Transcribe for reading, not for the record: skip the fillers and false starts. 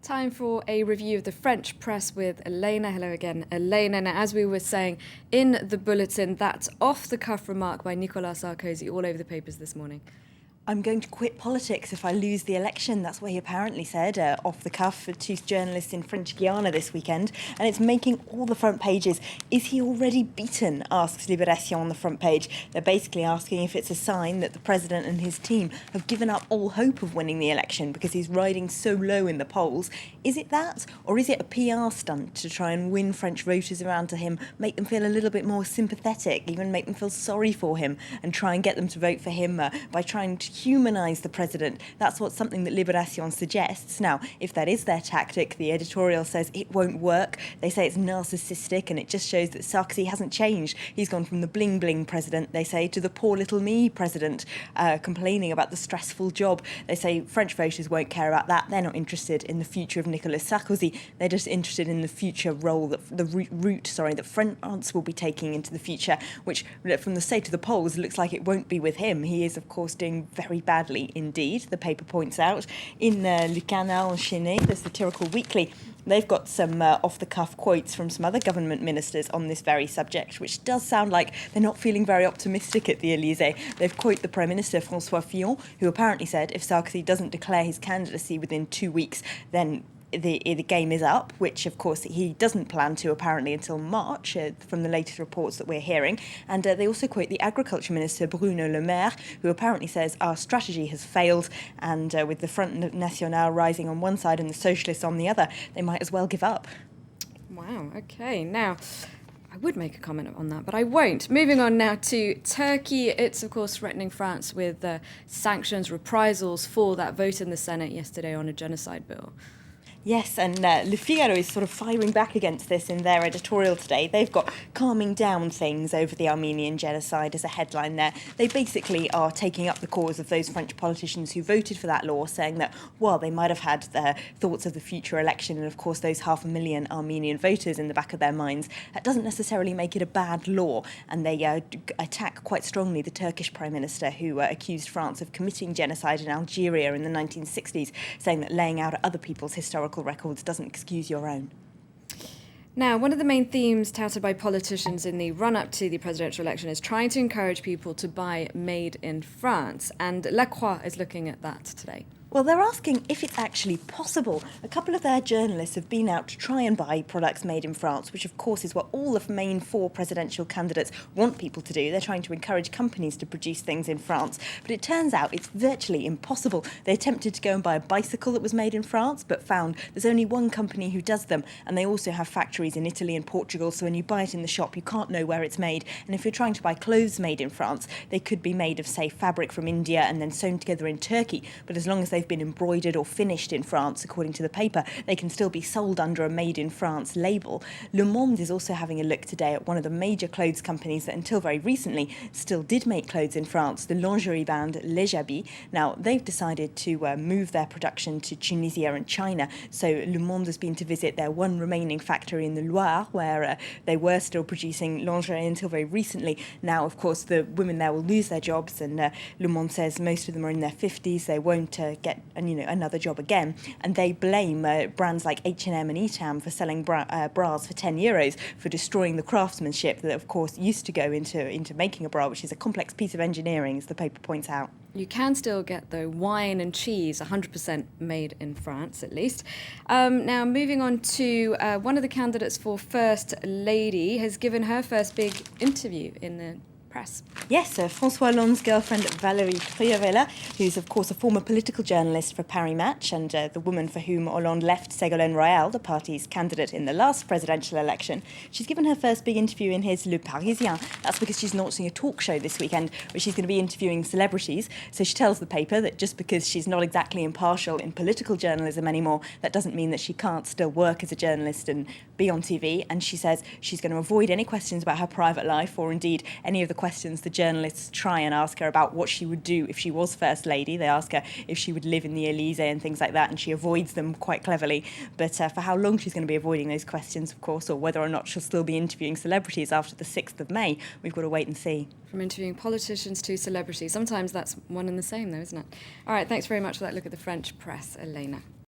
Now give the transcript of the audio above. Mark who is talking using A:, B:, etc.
A: Time for a review of the French press with Elena. Hello again, Elena. Now, as we were saying in the bulletin, that off-the-cuff remark by Nicolas Sarkozy all over the papers this morning.
B: I'm going to quit politics if I lose the election. That's what he apparently said off the cuff to journalists in French Guiana this weekend. And it's making all the front pages. Is he already beaten? Asks Libération on the front page. They're basically asking if it's a sign that the president and his team have given up all hope of winning the election because he's riding so low in the polls. Is it that? Or is it a PR stunt to try and win French voters around to him, make them feel a little bit more sympathetic, even make them feel sorry for him and try and get them to vote for him by trying to humanise the president? That's something that Libération suggests. Now, if that is their tactic, the editorial says it won't work. They say it's narcissistic and it just shows that Sarkozy hasn't changed. He's gone from the bling-bling president, they say, to the poor little me president, complaining about the stressful job. They say French voters won't care about that. They're not interested in the future of Nicolas Sarkozy. They're just interested in the future role, the route that France will be taking into the future, which, from the state of the polls, looks like it won't be with him. He is, of course, doing very badly indeed, the paper points out. In Le Canard Enchaîné, the satirical weekly, they've got some off-the-cuff quotes from some other government ministers on this very subject, which does sound like they're not feeling very optimistic at the Élysée. They've quoted the Prime Minister, François Fillon, who apparently said if Sarkozy doesn't declare his candidacy within 2 weeks, then the game is up, which of course he doesn't plan to apparently until March, from the latest reports that we're hearing. And they also quote the Agriculture Minister, Bruno Le Maire, who apparently says our strategy has failed, and with the Front National rising on one side and the Socialists on the other, they might as well give up.
A: Wow, okay. Now, I would make a comment on that, but I won't. Moving on now to Turkey. It's, of course, threatening France with sanctions, reprisals for that vote in the Senate yesterday on a genocide bill.
B: Yes, and Le Figaro is sort of firing back against this in their editorial today. They've got calming down things over the Armenian genocide as a headline there. They basically are taking up the cause of those French politicians who voted for that law, saying that, while they might have had their thoughts of the future election and, of course, those 500,000 Armenian voters in the back of their minds, that doesn't necessarily make it a bad law. And they attack quite strongly the Turkish Prime Minister, who accused France of committing genocide in Algeria in the 1960s, saying that laying out other people's historical records doesn't excuse your own.
A: Now, one of the main themes touted by politicians in the run-up to the presidential election is trying to encourage people to buy made in France, and La Croix is looking at that today.
B: Well, they're asking if it's actually possible. A couple of their journalists have been out to try and buy products made in France, which of course is what all the main 4 presidential candidates want people to do. They're trying to encourage companies to produce things in France. But it turns out it's virtually impossible. They attempted to go and buy a bicycle that was made in France, but found there's only one company who does them. And they also have factories in Italy and Portugal, so when you buy it in the shop, you can't know where it's made. And if you're trying to buy clothes made in France, they could be made of, say, fabric from India and then sewn together in Turkey. But as long as they've been embroidered or finished in France, according to the paper, they can still be sold under a Made in France label. Le Monde is also having a look today at one of the major clothes companies that until very recently still did make clothes in France, the lingerie band Les Habits. Now, they've decided to move their production to Tunisia and China, so Le Monde has been to visit their one remaining factory in the Loire, where they were still producing lingerie until very recently. Now, of course, the women there will lose their jobs, and Le Monde says most of them are in their 50s. They won't get another job again, and they blame brands like H&M and Etam for selling bras for €10 for destroying the craftsmanship that, of course, used to go into making a bra, which is a complex piece of engineering, as the paper points out.
A: You can still get, though, wine and cheese, 100% made in France, at least. Now, moving on to one of the candidates for First Lady has given her first big interview in the press.
B: Yes, François Hollande's girlfriend Valérie Trierweiler, who's of course a former political journalist for Paris Match and the woman for whom Hollande left Ségolène Royal, the party's candidate in the last presidential election. She's given her first big interview in his Le Parisien. That's because she's launching a talk show this weekend where she's going to be interviewing celebrities. So she tells the paper that just because she's not exactly impartial in political journalism anymore, that doesn't mean that she can't still work as a journalist and be on TV. And she says she's going to avoid any questions about her private life or indeed any of the questions the journalists try and ask her about what she would do if she was First Lady. They ask her if she would live in the Élysée and things like that, and she avoids them quite cleverly. But for how long she's going to be avoiding those questions, of course, or whether or not she'll still be interviewing celebrities after the 6th of May, we've got to wait and see.
A: From interviewing politicians to celebrities. Sometimes that's one and the same, though, isn't it? All right, thanks very much for that look at the French press, Elena.